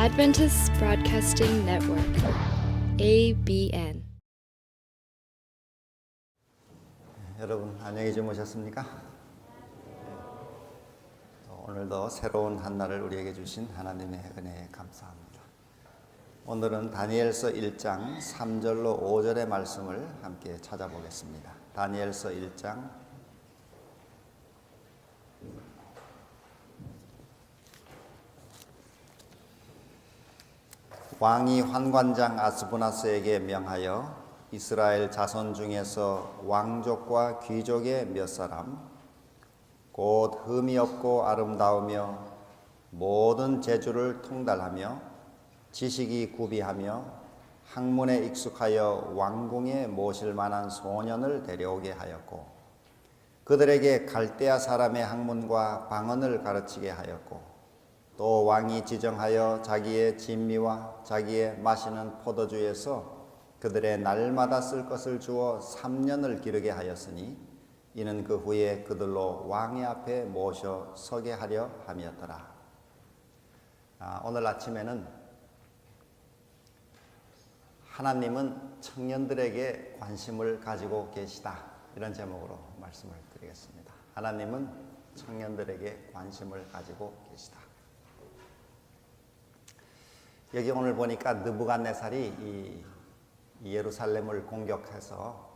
Adventist Broadcasting Network, ABN. 여러분 안녕히 주무셨습니까? 오늘도 새로운 한 날을 우리에게 주신 하나님의 은혜에 감사합니다. 오늘은 다니엘서 1장 3절로 5절의 말씀을 함께 찾아보겠습니다. 다니엘서 1장 왕이 환관장 아스부나스에게 명하여 이스라엘 자손 중에서 왕족과 귀족의 몇 사람 곧 흠이 없고 아름다우며 모든 재주를 통달하며 지식이 구비하며 학문에 익숙하여 왕궁에 모실 만한 소년을 데려오게 하였고 그들에게 갈대아 사람의 학문과 방언을 가르치게 하였고 또 왕이 지정하여 자기의 진미와 자기의 마시는 포도주에서 그들의 날마다 쓸 것을 주어 3년을 기르게 하였으니 이는 그 후에 그들로 왕의 앞에 모셔 서게 하려 함이었더라. 오늘 아침에는 하나님은 청년들에게 관심을 가지고 계시다, 이런 제목으로 말씀을 드리겠습니다. 하나님은 청년들에게 관심을 가지고 계시다. 여기 오늘 보니까 느부갓네살이 이 예루살렘을 공격해서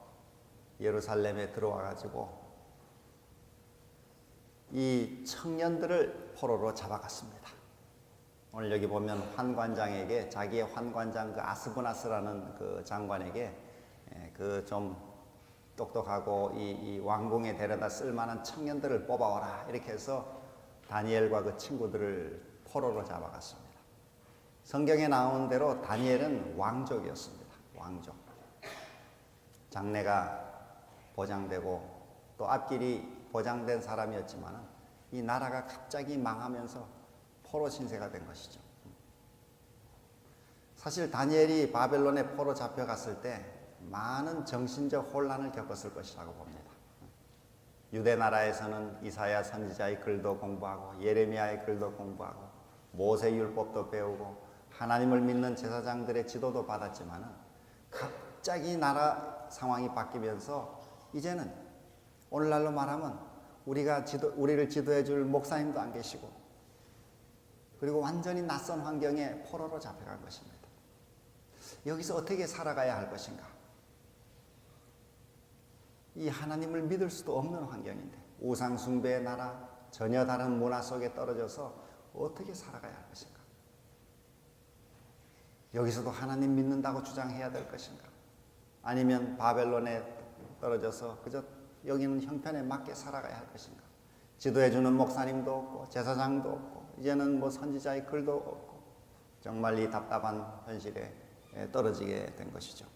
예루살렘에 들어와 가지고 이 청년들을 포로로 잡아갔습니다. 오늘 여기 보면 환관장에게, 자기의 환관장 그 아스부나스라는 그 장관에게 그 좀 똑똑하고 이 왕궁에 데려다 쓸만한 청년들을 뽑아오라, 이렇게 해서 다니엘과 그 친구들을 포로로 잡아갔습니다. 성경에 나온 대로 다니엘은 왕족이었습니다. 왕족. 장래가 보장되고 또 앞길이 보장된 사람이었지만 이 나라가 갑자기 망하면서 포로 신세가 된 것이죠. 사실 다니엘이 바벨론에 포로 잡혀갔을 때 많은 정신적 혼란을 겪었을 것이라고 봅니다. 유대 나라에서는 이사야 선지자의 글도 공부하고 예레미야의 글도 공부하고 모세율법도 배우고 하나님을 믿는 제사장들의 지도도 받았지만 갑자기 나라 상황이 바뀌면서 이제는 오늘날로 말하면 우리를 지도해 줄 목사님도 안 계시고 그리고 완전히 낯선 환경에 포로로 잡혀간 것입니다. 여기서 어떻게 살아가야 할 것인가? 이 하나님을 믿을 수도 없는 환경인데 우상 숭배의 나라, 전혀 다른 문화 속에 떨어져서 어떻게 살아가야 할 것인가? 여기서도 하나님 믿는다고 주장해야 될 것인가? 아니면 바벨론에 떨어져서 그저 여기는 형편에 맞게 살아가야 할 것인가? 지도해주는 목사님도 없고 제사장도 없고 이제는 뭐 선지자의 글도 없고 정말 이 답답한 현실에 떨어지게 된 것이죠.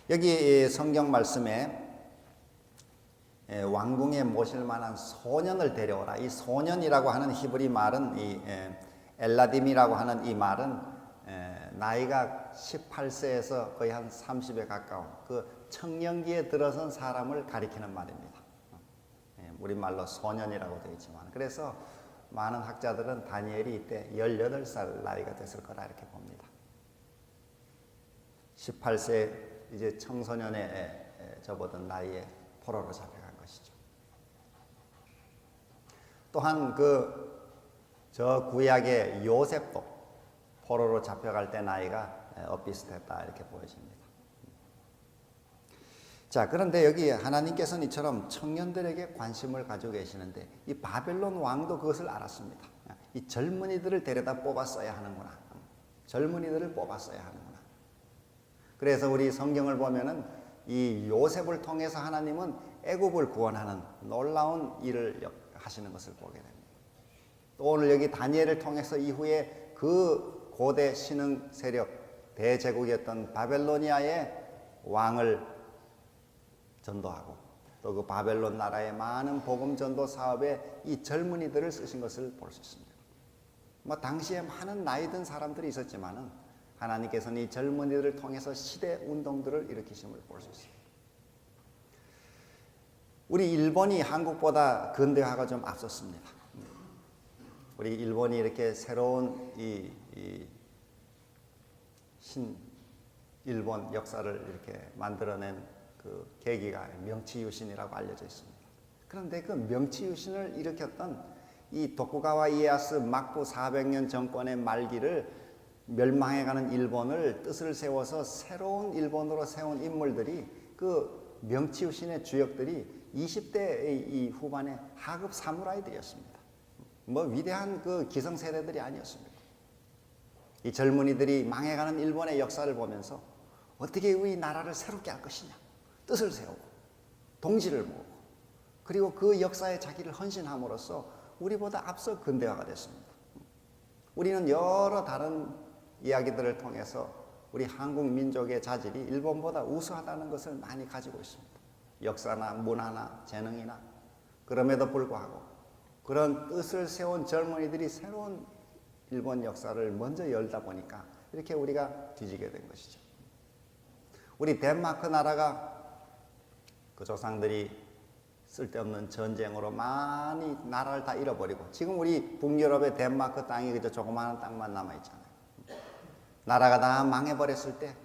여기 성경 말씀에 왕궁에 모실 만한 소년을 데려오라. 이 소년이라고 하는 히브리 말은 이 엘라딤이라고 하는 이 말은 나이가 18세에서 거의 한 30에 가까운 그 청년기에 들어선 사람을 가리키는 말입니다. 우리말로 소년이라고 되어 있지만 그래서 많은 학자들은 다니엘이 이때 18살 나이가 됐을 거라 이렇게 봅니다. 18세 이제 청소년에 접어든 나이에 포로로 잡혀간 것이죠. 또한 저 구약의 요셉도 포로로 잡혀갈 때 나이가 엇비슷했다 이렇게 보여집니다. 자, 그런데 여기 하나님께서는 이처럼 청년들에게 관심을 가지고 계시는데 이 바벨론 왕도 그것을 알았습니다. 이 젊은이들을 데려다 뽑았어야 하는구나. 젊은이들을 뽑았어야 하는구나. 그래서 우리 성경을 보면은 이 요셉을 통해서 하나님은 애굽을 구원하는 놀라운 일을 하시는 것을 보게 됩니다. 또 오늘 여기 다니엘을 통해서 이후에 그 고대 신흥 세력 대제국이었던 바벨로니아의 왕을 전도하고 또 그 바벨론 나라의 많은 복음 전도 사업에 이 젊은이들을 쓰신 것을 볼 수 있습니다. 뭐 당시에 많은 나이 든 사람들이 있었지만은 하나님께서는 이 젊은이들을 통해서 시대 운동들을 일으키심을 볼 수 있습니다. 우리 일본이 한국보다 근대화가 좀 앞섰습니다. 우리 일본이 이렇게 새로운 이 이 일본 역사를 이렇게 만들어낸 그 계기가 명치유신이라고 알려져 있습니다. 그런데 그 명치유신을 일으켰던 이 도쿠가와 이에야스 막부 400년 정권의 말기를 멸망해가는 일본을 뜻을 세워서 새로운 일본으로 세운 인물들이 그 명치유신의 주역들이 20대의 이 후반에 하급 사무라이들이었습니다. 뭐 위대한 그 기성세대들이 아니었습니다. 이 젊은이들이 망해가는 일본의 역사를 보면서 어떻게 우리 나라를 새롭게 할 것이냐 뜻을 세우고 동지를 모으고 그리고 그 역사에 자기를 헌신함으로써 우리보다 앞서 근대화가 됐습니다. 우리는 여러 다른 이야기들을 통해서 우리 한국 민족의 자질이 일본보다 우수하다는 것을 많이 가지고 있습니다. 역사나 문화나 재능이나. 그럼에도 불구하고 그런 뜻을 세운 젊은이들이 새로운 일본 역사를 먼저 열다 보니까 이렇게 우리가 뒤지게 된 것이죠. 우리 덴마크 나라가 그 조상들이 쓸데없는 전쟁으로 많이 나라를 다 잃어버리고 지금 우리 북유럽의 덴마크 땅이 그저 조그마한 땅만 남아있잖아요. 나라가 다 망해버렸을 때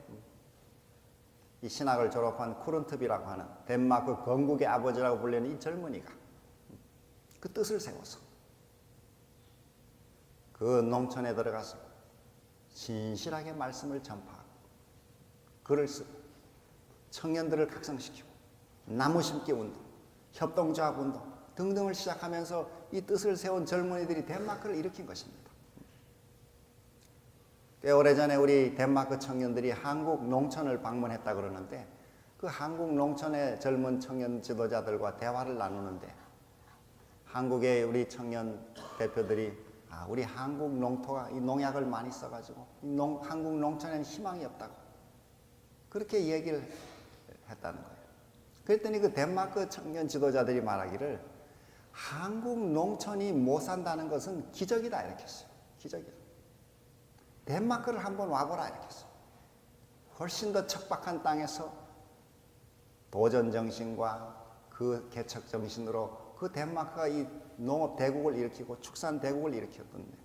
이 신학을 졸업한 쿠른트비라고 하는 덴마크 건국의 아버지라고 불리는 이 젊은이가 그 뜻을 세워서 그 농촌에 들어가서 신실하게 말씀을 전파하고 글을 쓰고 청년들을 각성시키고 나무 심기 운동, 협동조합 운동 등등을 시작하면서 이 뜻을 세운 젊은이들이 덴마크를 일으킨 것입니다. 꽤 오래전에 우리 덴마크 청년들이 한국 농촌을 방문했다 그러는데 그 한국 농촌의 젊은 청년 지도자들과 대화를 나누는데 한국의 우리 청년 대표들이 우리 한국 농토가 이 농약을 많이 써가지고 한국 농촌에는 희망이 없다고 그렇게 얘기를 했다는 거예요. 그랬더니 그 덴마크 청년 지도자들이 말하기를 한국 농촌이 못 산다는 것은 기적이다 이렇게 했어요. 기적이다. 덴마크를 한번 와보라 이렇게 했어요. 훨씬 더 척박한 땅에서 도전 정신과 그 개척 정신으로 그 덴마크가 이 농업 대국을 일으키고 축산 대국을 일으켰던데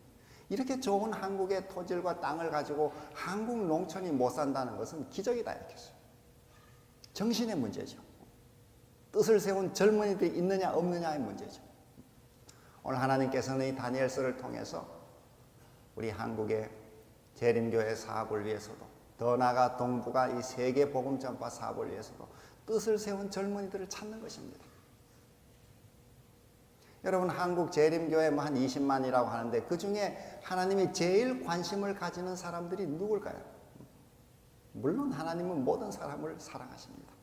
이렇게 좋은 한국의 토질과 땅을 가지고 한국 농촌이 못 산다는 것은 기적이다 이렇게 했어요. 정신의 문제죠. 뜻을 세운 젊은이들이 있느냐 없느냐의 문제죠. 오늘 하나님께서는 이 다니엘서를 통해서 우리 한국의 재림교회 사업을 위해서도 더 나아가 동북아 이 세계 복음 전파 사업을 위해서도 뜻을 세운 젊은이들을 찾는 것입니다. 여러분 한국 재림교회 한 20만이라고 하는데 그 중에 하나님이 제일 관심을 가지는 사람들이 누굴까요? 물론 하나님은 모든 사람을 사랑하십니다.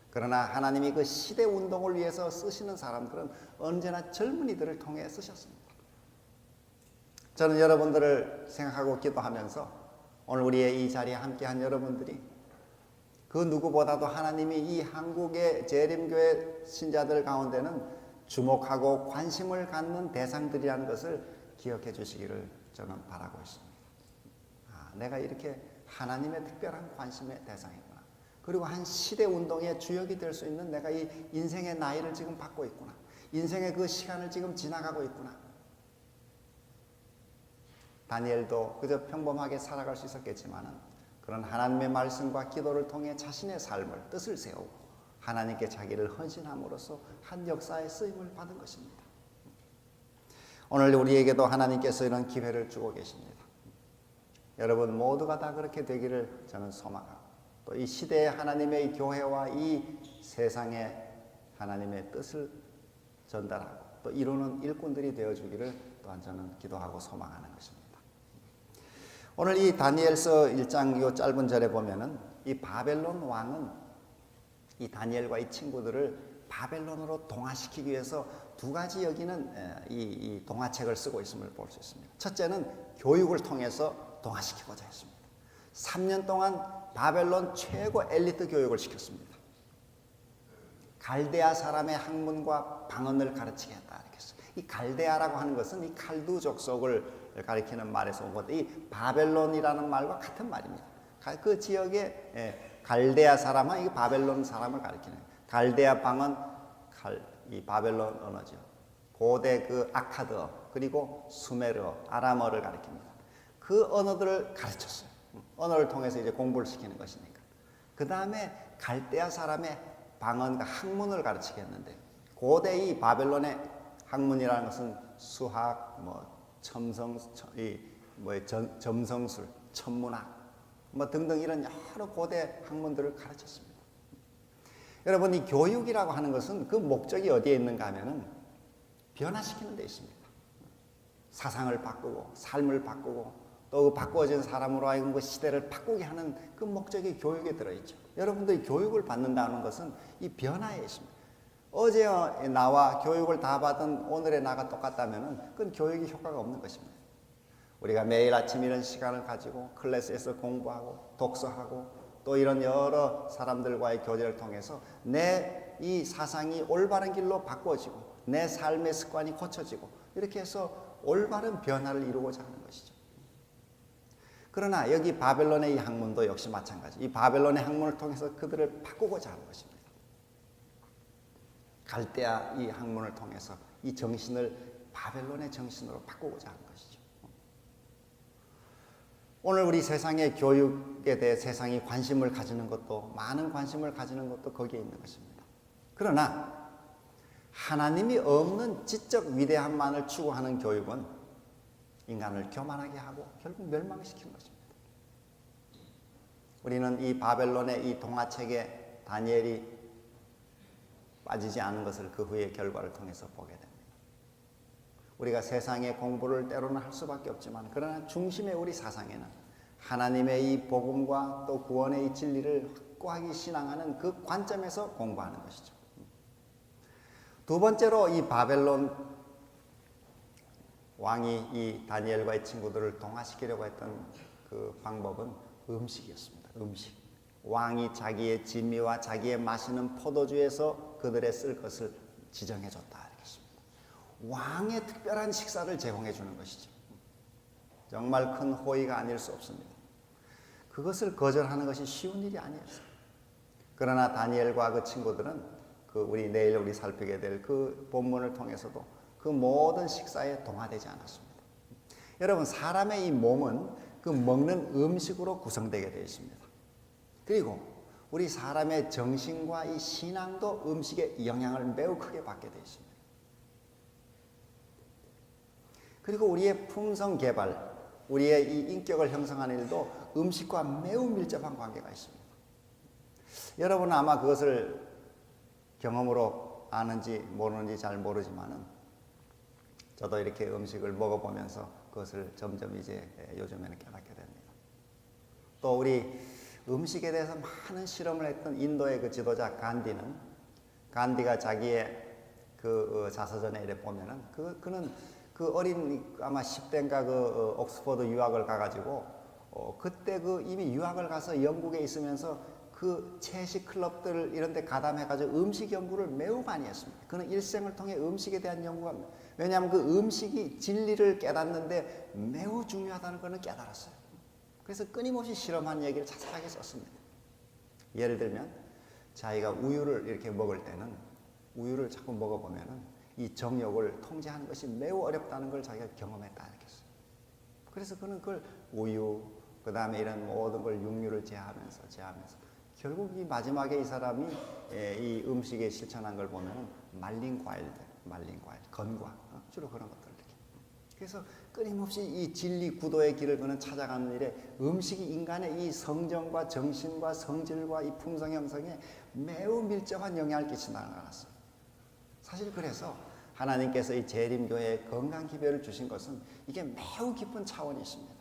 그러나 하나님이 그 시대 운동을 위해서 쓰시는 사람들은 언제나 젊은이들을 통해 쓰셨습니다. 저는 여러분들을 생각하고 기도하면서 오늘 우리의 이 자리에 함께한 여러분들이 그 누구보다도 하나님이 이 한국의 재림교회 신자들 가운데는 주목하고 관심을 갖는 대상들이라는 것을 기억해 주시기를 저는 바라고 있습니다. 내가 이렇게 하나님의 특별한 관심의 대상이구나. 그리고 한 시대 운동의 주역이 될 수 있는 내가 이 인생의 나이를 지금 받고 있구나. 인생의 그 시간을 지금 지나가고 있구나. 다니엘도 그저 평범하게 살아갈 수 있었겠지만은 그런 하나님의 말씀과 기도를 통해 자신의 삶을 뜻을 세우고 하나님께 자기를 헌신함으로써 한 역사의 쓰임을 받은 것입니다. 오늘 우리에게도 하나님께서 이런 기회를 주고 계십니다. 여러분 모두가 다 그렇게 되기를 저는 소망하고 또 이 시대의 하나님의 교회와 이 세상의 하나님의 뜻을 전달하고 또 이루는 일꾼들이 되어주기를 또한 저는 기도하고 소망하는 것입니다. 오늘 이 다니엘서 1장 이 짧은 절에 보면은 이 바벨론 왕은 이 다니엘과 이 친구들을 바벨론으로 동화시키기 위해서 두 가지 여기는 이 동화책을 쓰고 있음을 볼 수 있습니다. 첫째는 교육을 통해서 동화시키고자 했습니다. 3년 동안 바벨론 최고 엘리트 교육을 시켰습니다. 갈대아 사람의 학문과 방언을 가르치게 했다 이렇게 했어요. 이 갈대아라고 하는 것은 이 칼두 족속을 가리키는 말에서 온 건데 이 바벨론이라는 말과 같은 말입니다. 그 지역의 갈대아 사람은 이 바벨론 사람을 가리키는 갈대아 방언 이 바벨론 언어죠. 고대 그 아카드어 그리고 수메르어 아람어를 가리킵니다. 그 언어들을 가르쳤어요. 언어를 통해서 이제 공부를 시키는 것이니까. 그 다음에 갈대아 사람의 방언과 학문을 가르치겠는데, 고대 이 바벨론의 학문이라는 것은 수학, 점성술, 천문학, 등등 이런 여러 고대 학문들을 가르쳤습니다. 여러분, 이 교육이라고 하는 것은 그 목적이 어디에 있는가 하면은 변화시키는 데 있습니다. 사상을 바꾸고 삶을 바꾸고 또 바꾸어진 사람으로 하여금 그 시대를 바꾸게 하는 그 목적이 교육에 들어있죠. 여러분들이 교육을 받는다는 것은 이 변화에 있습니다. 어제 나와 교육을 다 받은 오늘의 나가 똑같다면 그건 교육이 효과가 없는 것입니다. 우리가 매일 아침 이런 시간을 가지고 클래스에서 공부하고 독서하고 또 이런 여러 사람들과의 교제를 통해서 내 이 사상이 올바른 길로 바꿔지고 내 삶의 습관이 고쳐지고 이렇게 해서 올바른 변화를 이루고자 하는 것이죠. 그러나 여기 바벨론의 이 학문도 역시 마찬가지. 이 바벨론의 학문을 통해서 그들을 바꾸고자 하는 것입니다. 갈대아 이 학문을 통해서 이 정신을 바벨론의 정신으로 바꾸고자 하는 것이죠. 오늘 우리 세상의 교육에 대해 세상이 관심을 가지는 것도, 많은 관심을 가지는 것도 거기에 있는 것입니다. 그러나 하나님이 없는 지적 위대함만을 추구하는 교육은 인간을 교만하게 하고 결국 멸망시키는 것입니다. 우리는 이 바벨론의 이 동화책에 다니엘이 빠지지 않은 것을 그 후의 결과를 통해서 보게 됩니다. 우리가 세상의 공부를 때로는 할 수밖에 없지만 그러나 중심의 우리 사상에는 하나님의 이 복음과 또 구원의 이 진리를 확고하게 신앙하는 그 관점에서 공부하는 것이죠. 두 번째로 이 바벨론 왕이 이 다니엘과의 친구들을 동화시키려고 했던 그 방법은 음식이었습니다. 음식. 왕이 자기의 진미와 자기의 마시는 포도주에서 그들의 쓸 것을 지정해 줬다. 이렇습니다. 왕의 특별한 식사를 제공해 주는 것이죠. 정말 큰 호의가 아닐 수 없습니다. 그것을 거절하는 것이 쉬운 일이 아니었어요. 그러나 다니엘과 그 친구들은 우리 내일 살피게 될 그 본문을 통해서도 그 모든 식사에 동화되지 않았습니다. 여러분, 사람의 이 몸은 그 먹는 음식으로 구성되게 되어 있습니다. 그리고 우리 사람의 정신과 이 신앙도 음식의 영향을 매우 크게 받게 되어 있습니다. 그리고 우리의 품성 개발, 우리의 이 인격을 형성하는 일도 음식과 매우 밀접한 관계가 있습니다. 여러분은 아마 그것을 경험으로 아는지 모르는지 잘 모르지만은 저도 이렇게 음식을 먹어보면서 그것을 점점 이제 요즘에는 깨닫게 됩니다. 또 우리 음식에 대해서 많은 실험을 했던 인도의 그 지도자 간디가 자기의 그 자서전에 이래 보면은 그는 그 어린 아마 10대인가 그 옥스퍼드 유학을 가가지고 그때 그 이미 유학을 가서 영국에 있으면서 그 채식 클럽들 이런 데 가담해가지고 음식 연구를 매우 많이 했습니다. 그는 일생을 통해 음식에 대한 연구가, 왜냐하면 그 음식이 진리를 깨닫는데 매우 중요하다는 것을 깨달았어요. 그래서 끊임없이 실험한 얘기를 자세하게 썼습니다. 예를 들면 자기가 우유를 이렇게 먹을 때는 우유를 자꾸 먹어보면은 이 정욕을 통제하는 것이 매우 어렵다는 걸 자기가 경험했다 이렇게 했어요. 그래서 그는 그걸 우유, 그 다음에 이런 모든 걸 육류를 제하면서 결국 이 마지막에 이 사람이 이 음식에 실천한 걸 보면 말린 과일, 건과 주로 그런 것들 이렇게. 그래서 끊임없이 이 진리 구도의 길을 그는 찾아가는 일에 음식이 인간의 이 성정과 정신과 성질과 이 품성 형성에 매우 밀접한 영향을 끼친다는 걸 알았어요. 사실 그래서 하나님께서 이 재림교회에 건강 기별을 주신 것은 이게 매우 깊은 차원이 있습니다.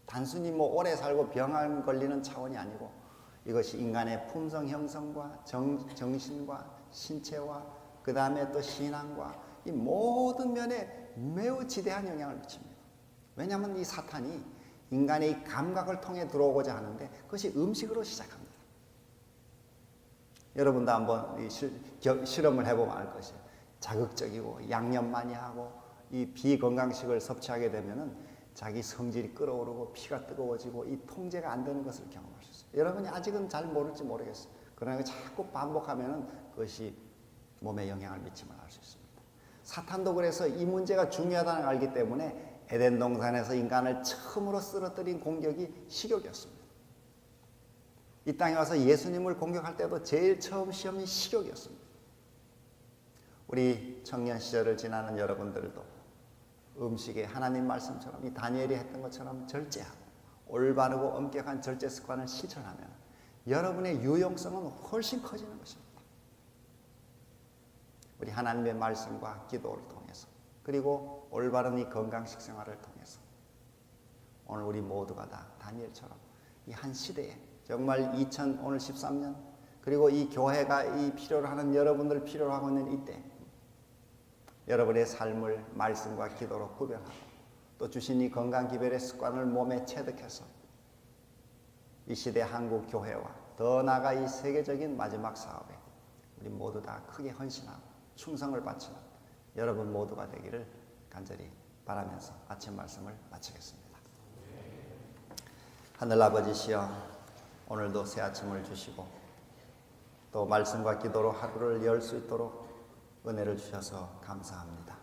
단순히 오래 살고 병 걸리는 차원이 아니고 이것이 인간의 품성 형성과 정신과 신체와 그 다음에 또 신앙과 이 모든 면에 매우 지대한 영향을 미칩니다. 왜냐하면 이 사탄이 인간의 이 감각을 통해 들어오고자 하는데 그것이 음식으로 시작합니다. 여러분도 한번 이 실험을 해보면 알 것이에요. 자극적이고 양념 많이 하고 이 비건강식을 섭취하게 되면은 자기 성질이 끓어오르고 피가 뜨거워지고 이 통제가 안 되는 것을 경험할 수 있어요. 여러분이 아직은 잘 모를지 모르겠어요. 그러나 자꾸 반복하면은 그것이 몸에 영향을 미침을 알 수 있습니다. 사탄도 그래서 이 문제가 중요하다는 걸 알기 때문에 에덴 동산에서 인간을 처음으로 쓰러뜨린 공격이 식욕이었습니다. 이 땅에 와서 예수님을 공격할 때도 제일 처음 시험이 식욕이었습니다. 우리 청년 시절을 지나는 여러분들도 음식에 하나님 말씀처럼 이 다니엘이 했던 것처럼 절제하고 올바르고 엄격한 절제 습관을 실천하면 여러분의 유용성은 훨씬 커지는 것입니다. 우리 하나님의 말씀과 기도를 통해서 그리고 올바른 이 건강 식생활을 통해서 오늘 우리 모두가 다 다니엘처럼 이 한 시대에 정말 오늘 13년 그리고 이 교회가 이 필요로 하는 여러분들 필요로 하고 있는 이때 여러분의 삶을 말씀과 기도로 구별하고 또 주신 이 건강 기별의 습관을 몸에 체득해서 이 시대 한국 교회와 더 나아가 이 세계적인 마지막 사업에 우리 모두 다 크게 헌신하고 충성을 바치는 여러분 모두가 되기를 간절히 바라면서 아침 말씀을 마치겠습니다. 하늘 아버지시여, 오늘도 새 아침을 주시고 또 말씀과 기도로 하루를 열 수 있도록 은혜를 주셔서 감사합니다.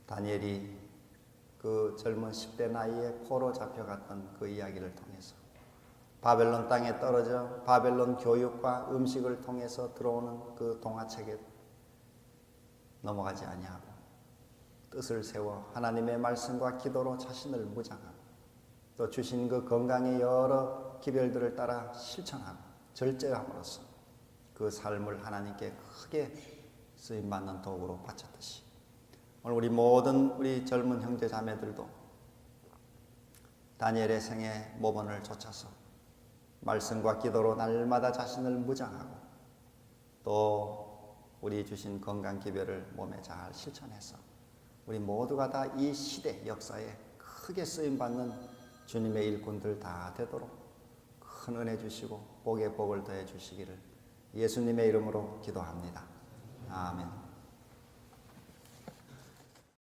다니엘이 그 젊은 10대 나이에 포로 잡혀갔던 그 이야기를 통해서 바벨론 땅에 떨어져 바벨론 교육과 음식을 통해서 들어오는 그 동화책에 넘어가지 아니하고 뜻을 세워 하나님의 말씀과 기도로 자신을 무장하고 또 주신 그 건강의 여러 기별들을 따라 실천하고 절제함으로써 그 삶을 하나님께 크게 쓰임받는 도구로 바쳤듯이 오늘 우리 모든 우리 젊은 형제 자매들도 다니엘의 생애 모범을 좇아서 말씀과 기도로 날마다 자신을 무장하고 또 우리 주신 건강 기별을 몸에 잘 실천해서 우리 모두가 다 이 시대 역사에 크게 쓰임받는 주님의 일꾼들 다 되도록 큰 은혜 주시고 복에 복을 더해 주시기를 예수님의 이름으로 기도합니다. 아멘.